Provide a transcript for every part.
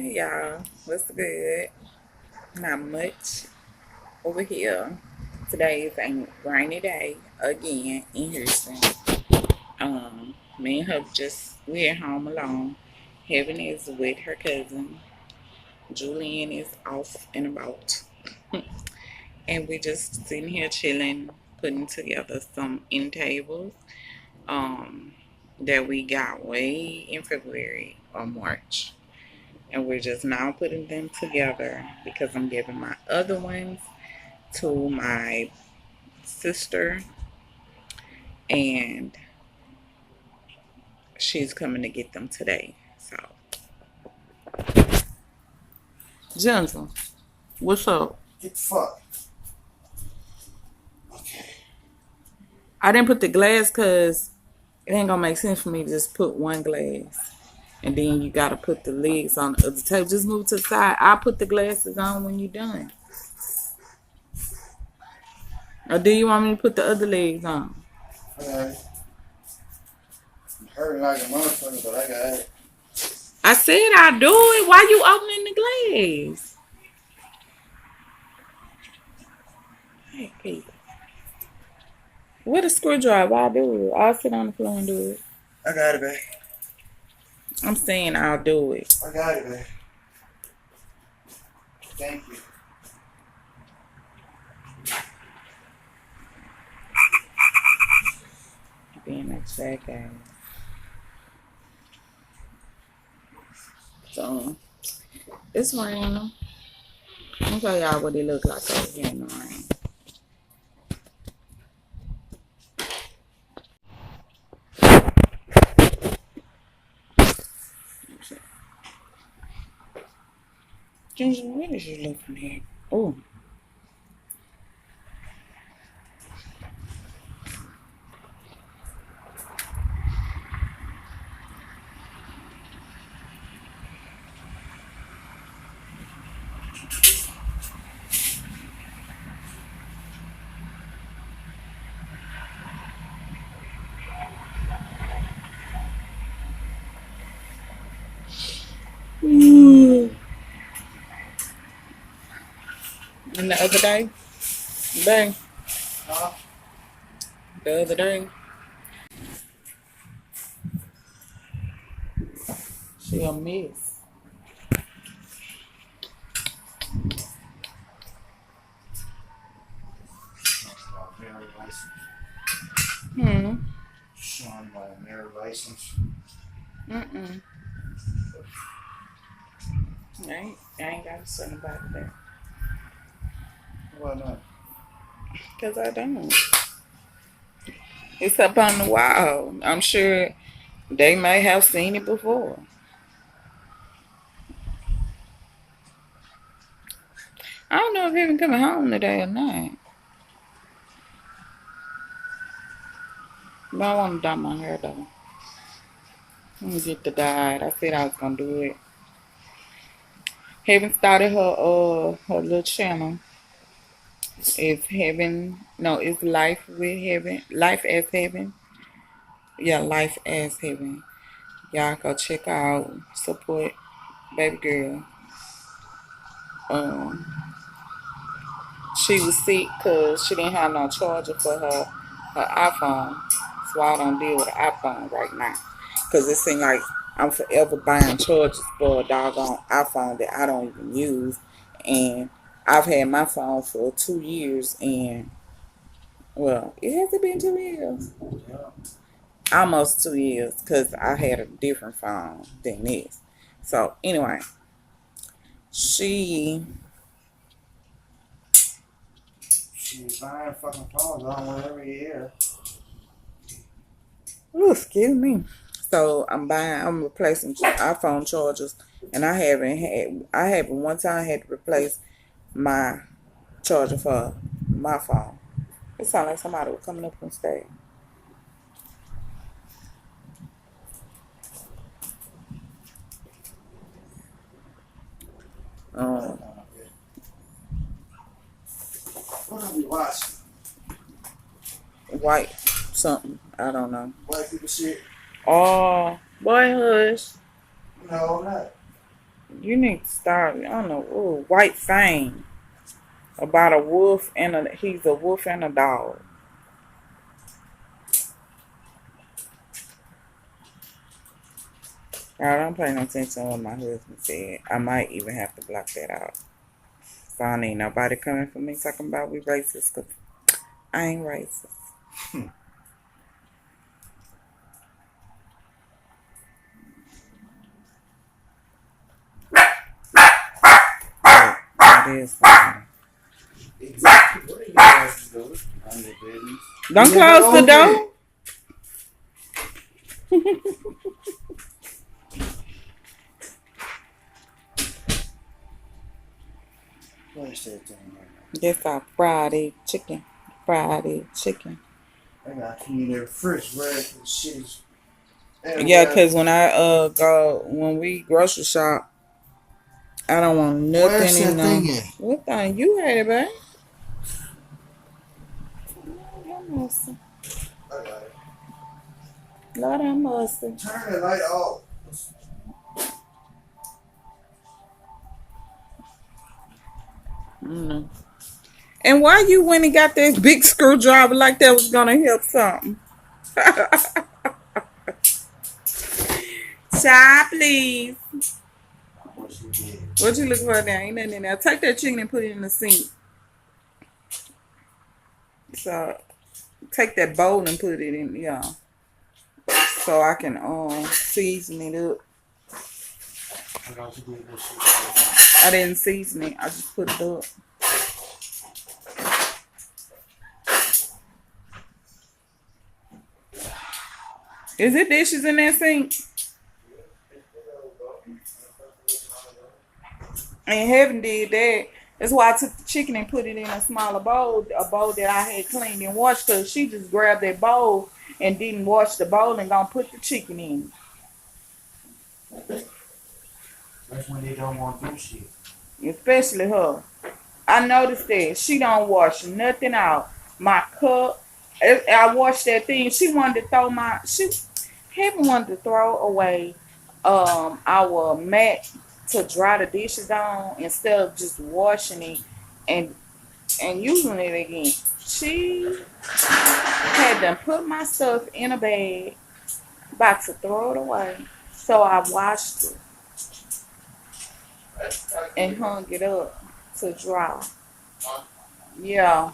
Hey y'all, what's good? Not much over here. Today is a rainy day again in Houston. Me and her we're home alone. Heaven is with her cousin. Julian is off and about. And we're just sitting here chilling, putting together some end tables that we got way in February or March. And we're just now putting them together because I'm giving my other ones to my sister, and she's coming to get them today. So, Johnson, what's up? Get fucked. Okay. I didn't put the glass because it ain't gonna make sense for me to just put one glass. And then you gotta put the legs on the other table. Just move to the side. I'll put the glasses on when you're done. Or do you want me to put the other legs on? Okay. I'm hurting like a motherfucker, but I got it. I said I'll do it. Why you opening the glass? Hey, Pete. With a screwdriver, I'll do it. I'll sit on the floor and do it. I got it, babe. I'm saying I'll do it. I got it, babe. Thank you. Being a jackass. So, it's raining. I'll show y'all what it look like over here in the rain. Ginger, what is you looking at? Oh. And the other day, Huh? the other day, she a mess. Married license. Hmm. Showing my married license. Mm-mm. I ain't got to say about that. Why not? Because I don't. It's up on the wall. I'm sure they may have seen it before. I don't know if he's even coming home today or not. But I want to dye my hair though. Let me get the dye. I said I was gonna do it. Heaven started her little channel. It's Heaven. No, it's Life with Heaven. Life as Heaven. Yeah, Life as Heaven. Y'all go check out, support baby girl. Um, she was sick because she didn't have no charger for her iPhone. So I don't deal with an iPhone right now. Because it seems like I'm forever buying chargers for a doggone iPhone that I don't even use. And I've had my phone for 2 years. And, well, it hasn't been 2 years. Yeah. Almost 2 years because I had a different phone than this. So, anyway, She's buying fucking phones on one every year. ooh, excuse me. So I'm replacing iPhone chargers, and I haven't one time had to replace my charger for my phone. It sounded like somebody was coming up on stage. Um, What are we watching? white something, I don't know. White people shit? Oh, boy, hush. No, not. You need to start. I don't know. Ooh, White Fang about a wolf and he's a wolf and a dog. I don't pay no attention to what my husband said. I might even have to block that out. So I don't need nobody coming for me talking about we racist, because I ain't racist. But it is fine. Exactly. What are you guys doing? I'm the business. Don't close the door. What's that thing right now? That's our Friday chicken. Friday chicken. I got to clean their fridge right for the shit. Yeah, cause when we grocery shop, I don't want nothing Where's in that them. thing at? What thing? You had it, babe? I got it. Lord have mercy. Turn the light off. Mm. And why you went and got this big screwdriver like that was gonna help something? Child, please. What you looking for now? Ain't nothing in there. Take that chicken and put it in the sink. So take that bowl and put it in, yeah. So I can season it up. I got to do this shit right I didn't season it. I just put it up. Is it dishes in that sink? And Heaven did that. That's why I took the chicken and put it in a smaller bowl, a bowl that I had cleaned and washed, because she just grabbed that bowl and didn't wash the bowl and gonna put the chicken in. That's when they don't want to do shit. Especially her. I noticed that she don't wash nothing out. My cup, I washed that thing. She wanted to throw Heaven wanted to throw away our mat to dry the dishes on instead of just washing it and using it again. She had to put my stuff in a bag, about to throw it away. So I washed it and hung it up to dry. Yeah,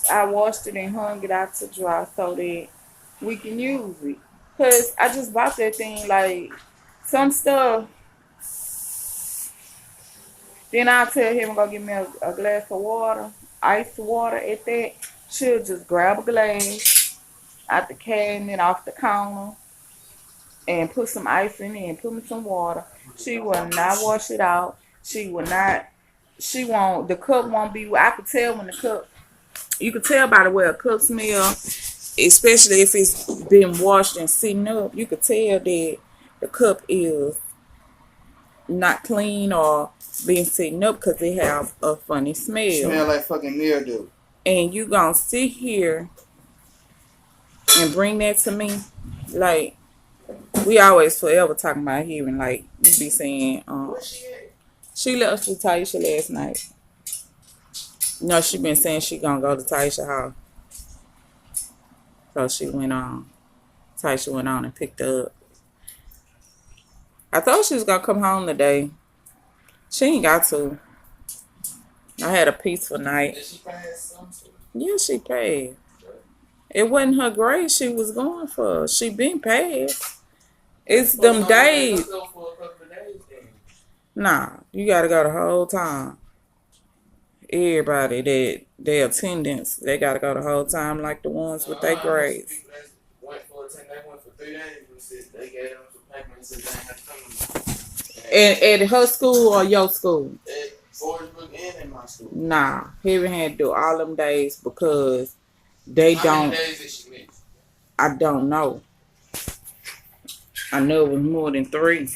I washed it and hung it out to dry so that we can use it. Cause I just bought that thing, like some stuff. Then I'll tell him go get me a glass of water, ice water at that. She'll just grab a glass out the cabinet, off the counter, and put some ice in it and put me some water. She will not wash it out. She will not. She won't. The cup won't be. I could tell when the cup. You could tell by the way a cup smell, especially if it's been washed and sitting up. You could tell that the cup is not clean or been sitting up because it have a funny smell. Smell like fucking mildew. And you gonna sit here and bring that to me, like we always forever talking about hearing, like you be saying, she left with Taisha last night. No, she been saying she gonna go to Taisha house. So she went on. Taisha went on and picked her up. I thought she was gonna come home today. She ain't got to. I had a peaceful night. Did she pass something? Yeah, she paid. It wasn't her grade she was going for. She been passed. It's them days. Nah, you gotta go the whole time. Everybody that their attendance, they gotta go the whole time, like the ones with their grades. Went for 3 days. They gave them some paper and said they had to come. And at her school or your school? At Forestbrook and in my school. Nah, Heaven had to do all them days because they How don't. many days did she miss? I don't know. I know it was more than 3.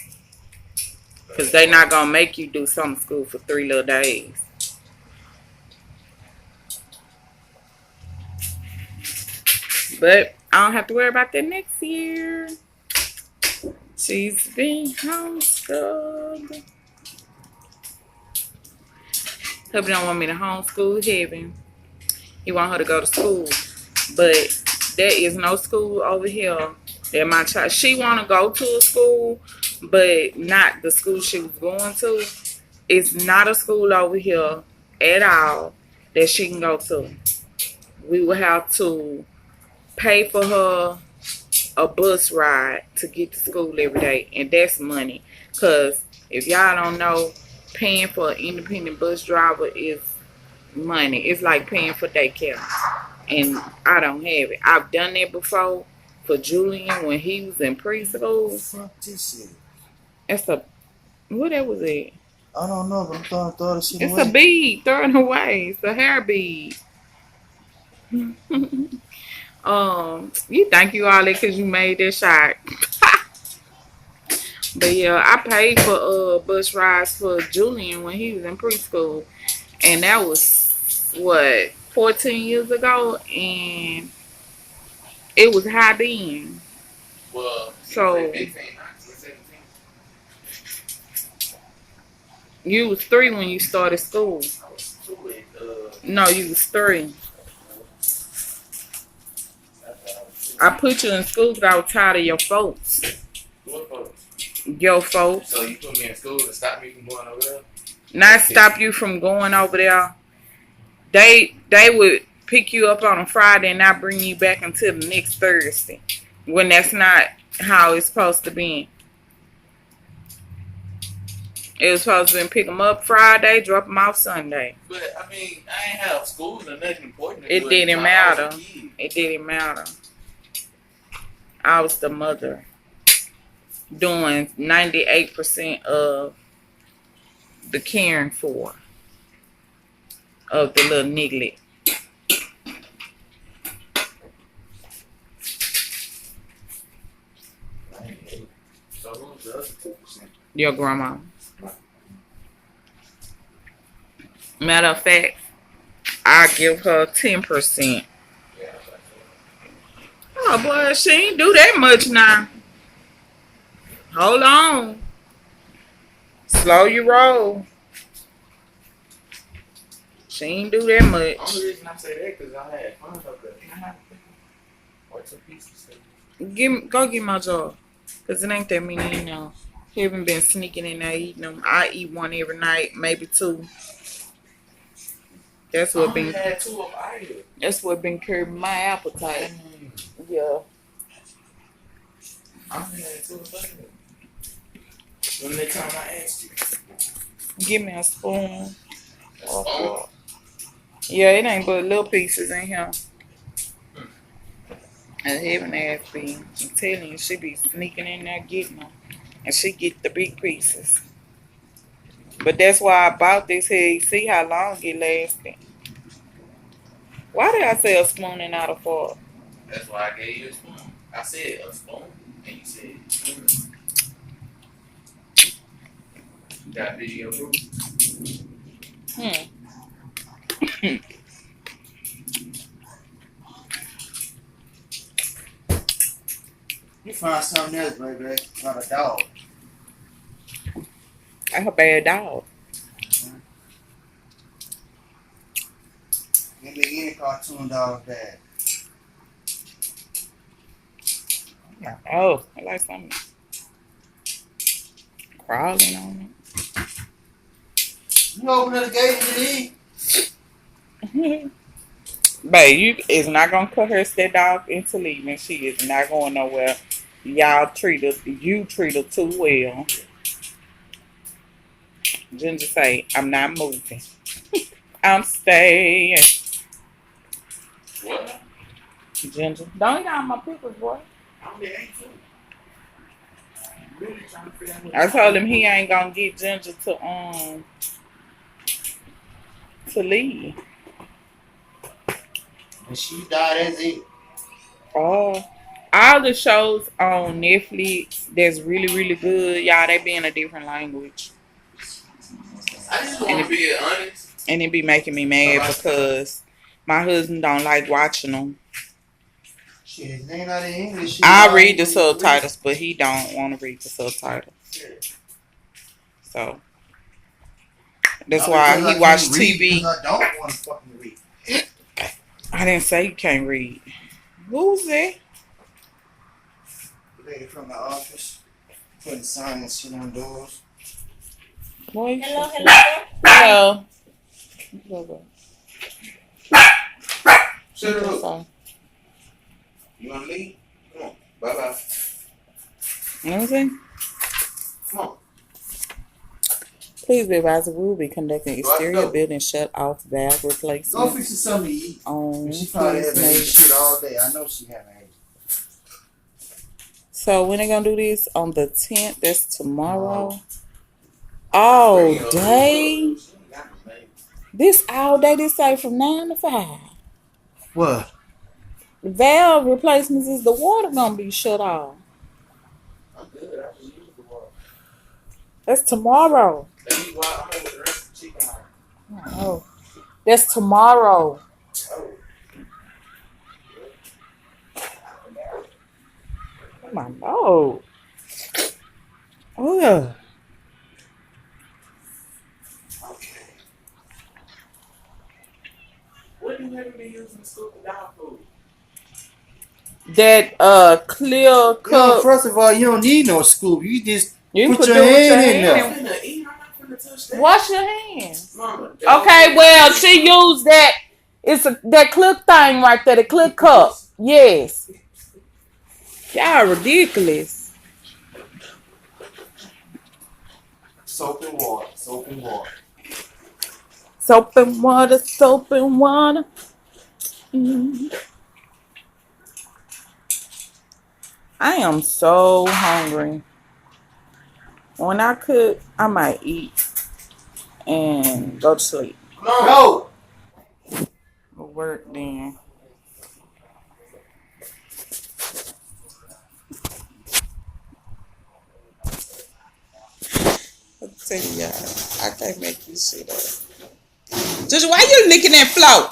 Because they not going to make you do summer school for 3 little days. But I don't have to worry about that next year. She's been homeschooled. Hubby don't want me to homeschool Heaven. He want her to go to school. But there is no school over here that my child, she want to go to a school, but not the school she was going to. It's not a school over here at all that she can go to. We will have to pay for her a bus ride to get to school every day, and that's money. Because if y'all don't know, paying for an independent bus driver is money. It's like paying for daycare, and I don't have it. I've done that before for Julian when he was in preschool. Fuck this shit. It's a what that was it? I don't know, but I'm trying to throw this shit It's away. a bead. Throw it away. It's a hair bead. You think you all that because you made that shot. But yeah, I paid for bus rides for Julian when he was in preschool, and that was what 14 years ago, and it was high then. Well, So 15, 17. you was 3 when you started school. I was 2 No, you was 3. I put you in school because I was tired of your folks. What folks? Your folks. So you put me in school to stop me from going over there? Not stop you from going over there. They would pick you up on a Friday and not bring you back until the next Thursday. When that's not how it's supposed to be. It was supposed to be pick them up Friday, drop them off Sunday. But, I mean, I ain't have school or nothing important. It didn't matter. It didn't matter. I was the mother doing 98% of the caring for of the little niglet. So who's the other 2%? Your grandma. Matter of fact, I give her 10%. Yeah, Oh boy, she ain't do that much now. Hold on. Slow your roll. She ain't do that the only much. reason I say that because I had fun up there. Or 2 pieces. Go get my jar. Because it ain't that many, you know. Haven't been sneaking in there eating them. I eat one every night, maybe 2. That's I what only been had 2 of either. that's what been curbing my appetite. Yeah. I only had 2 of either. When the time I asked you. Give me a spoon. A spoon? Yeah, it ain't but little pieces in here. And Heaven asked me, I'm telling you, she be sneaking in there getting them. And she get the big pieces. But that's why I bought this here. You see how long it lasted. Why did I say a spoon and not a fork? That's why I gave you a spoon. I said a spoon, and you said spoon. You got video proof? You find something else, baby. Not a dog. I'm a bad dog. Give me any cartoon dog bad. Oh, I like something crawling on You open up the gate and it. Babe, you is not gonna coerce that dog into leaving. She is not going nowhere. You treat her too well. Ginger say, I'm not moving. I'm staying. What? Ginger. Don't eat all my pickles, boy. I only ate 2. Really trying to figure out what I told him he ain't gonna get Ginger to leave. and she died as it. Oh. All the shows on Netflix that's really, really good, y'all, they be in a different language. I just want to be honest. And it be making me mad because my husband don't like watching them. Shit, it ain't out of English. Shit, I all read the you need to subtitles, but he don't want to read the subtitles. read. So that's Not why because he I watched can't read, TV. because I don't want to fucking read. I didn't say you can't read. Who's that? The lady from the office putting signs shit on doors. Boy, Hello, hello. hello. Hello. Shut That's up. all. You wanna leave? Come on. Bye bye. You know what I'm saying? Come on. Please be advised, we will be conducting Go out the exterior door. building shut off valve Go replacement fix you something to eat. on She probably please haven't ate make. shit all day. I know she haven't ate. So when they gonna do this? On the 10th, that's tomorrow. All day? This all day, this say from 9 to 5. What? Valve replacements is the water gonna be shut off. I'm good. I just used the water. That's tomorrow. Let me walk home with the rest of the chicken. Oh, that's tomorrow. Oh. Oh my Lord. Oh yeah. Okay. What do you have to be using to scoop the dog food? That clear Yo, cup. first of all, you don't need no scoop. You just You put put your it with your hand in hand there. I'm finna eat. I'm not finna touch that. Wash your hands. Mama. Okay, well, she used that. It's that clip thing right there, the clip cup. Yes. Y'all ridiculous. Soap and water. Soap and water. Soap and water, soap and water. I am so hungry. When I cook, I might eat and go to sleep. Come on. Go. Work then. I tell y'all, I can't make this shit up. Just why you licking that floor?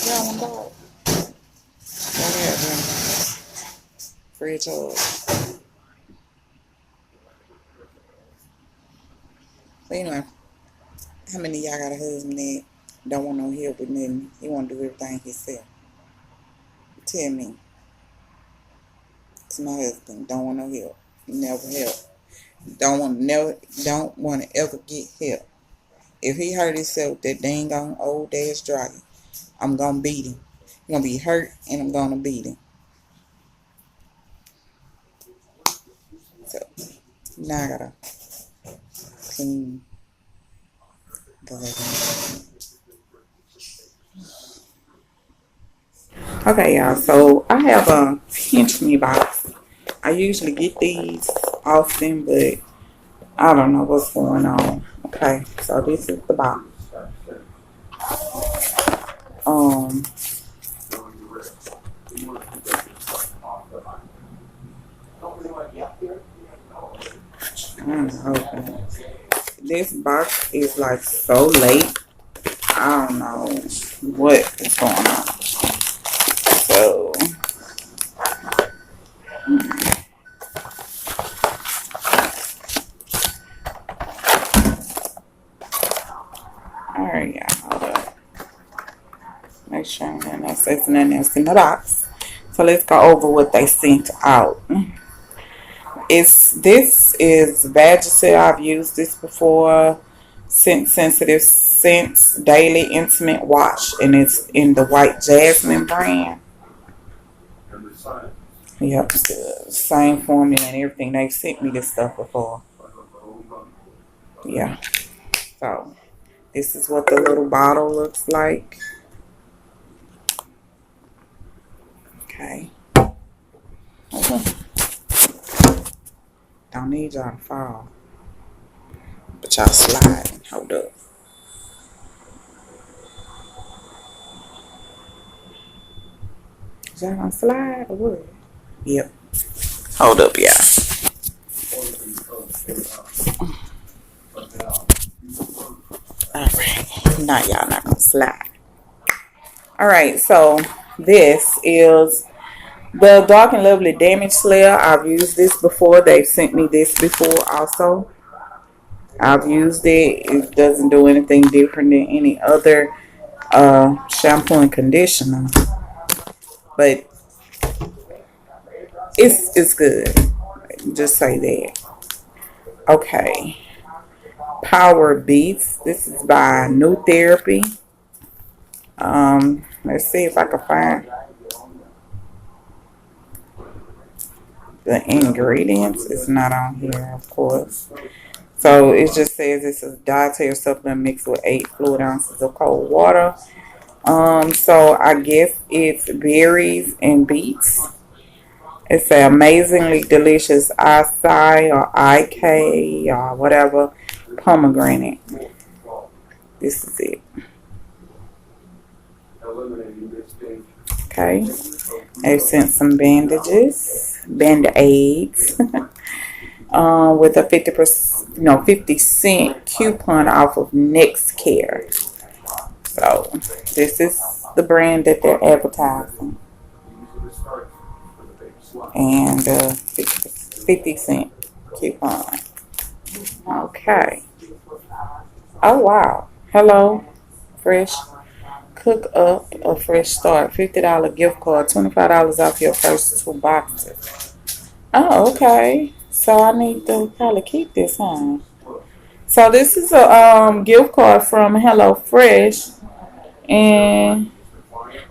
Y'all want dog? Go ahead, then. Fridge hug. So anyway, how many of y'all got a husband that don't want no help with nothing? He want to do everything himself. Tell me. It's my husband. Don't want no help. Never help. Don't want to ever get help. If he hurt himself, that dang on old ass dragon, I'm gonna beat him. He's gonna be hurt and I'm gonna beat him. So now I gotta clean the living. Okay, y'all. So I have a Pinchme box. I usually get these often, but I don't know what's going on. Okay, so this is the box. I'm hoping. This box is like so late. I don't know what is going on. So alright, y'all. Hold up. Make sure nothing else is nothing else in the box. So let's go over what they sent out. This is Vagisil. I've used this before. Scent sensitive scents daily intimate wash, and it's in the white jasmine brand. Yep, it's the same formula and everything. They've sent me this stuff before. Yeah. So this is what the little bottle looks like. Okay. Don't need y'all to fall. But y'all sliding. Hold up. Is y'all gonna slide or what? Yep. Hold up, y'all. Alright. Nah, y'all not gonna slide. Alright, so this is the Dark and Lovely Damage Slayer. I've used this before. They've sent me this before also. I've used it. It doesn't do anything different than any other shampoo and conditioner. But it's good. Just say that. Okay. Power Beats. This is by New Therapy. Let's see if I can find the ingredients. It's not on here, of course. So it just says it's a dietary supplement mixed with 8 fluid ounces of cold water. So I guess it's berries and beets. It's an amazingly delicious acai or IK or whatever pomegranate. This is it. Okay. They sent some band-aids, with a 50 cent coupon off of Next Care. So this is the brand that they're advertising, and 50 cent coupon. Okay. Oh wow. Hello, Fresh. Cook up a fresh start. $50 gift card. $25 off your first 2 boxes. Oh, okay. So I need to probably keep this, huh? So this is a gift card from Hello Fresh, and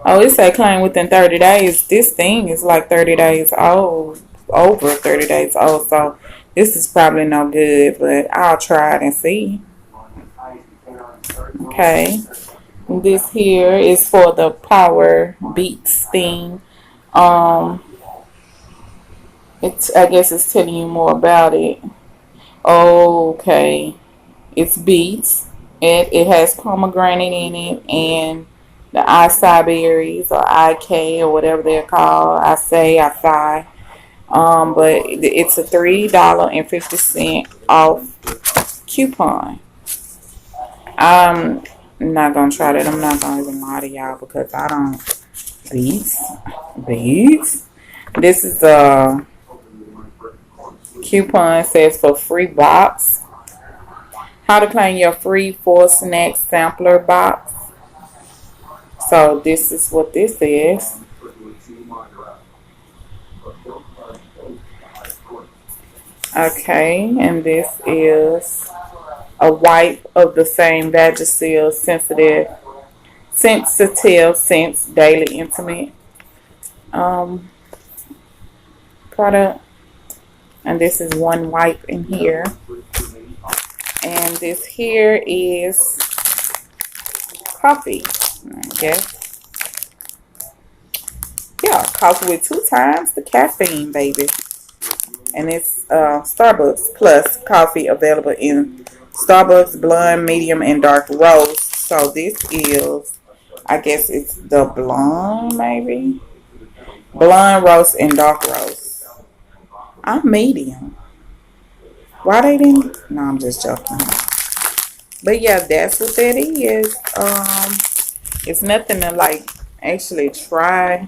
oh, it say claim within 30 days. This thing is like 30 days old, over 30 days old. So this is probably no good, but I'll try it and see. Okay. This here is for the Power Beats thing. It's, I guess it's telling you more about it. Okay. It's beets. It has pomegranate in it and the acai berries or IK or whatever they're called. Acai. But it's a $3.50 off coupon. I'm not gonna try that. I'm not gonna even lie to y'all because I don't beets. This is a coupon, says for free box. How to claim your free 4 snack sampler box. So this is what this is. Okay, and this is a wipe of the same Vagisil sensitive scents daily intimate product. And this is one wipe in here. And this here is coffee, I guess. Yeah, coffee with 2 times the caffeine, baby. And it's Starbucks Plus coffee available in Starbucks blonde, medium, and dark roast. So this is, I guess it's the blonde, maybe? Blonde roast and dark roast. I'm medium. Why they didn't? No, I'm just joking. But yeah, that's what that is. It's nothing to like actually try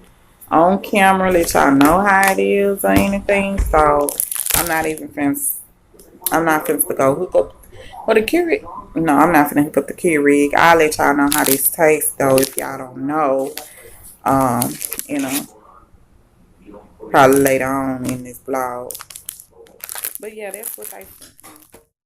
on camera, let y'all know how it is or anything. So I'm not finna go hook up the Keurig. No, I'm not finna hook up the Keurig. I'll let y'all know how this tastes though if y'all don't know. You know, probably later on in this vlog. But yeah, that's what they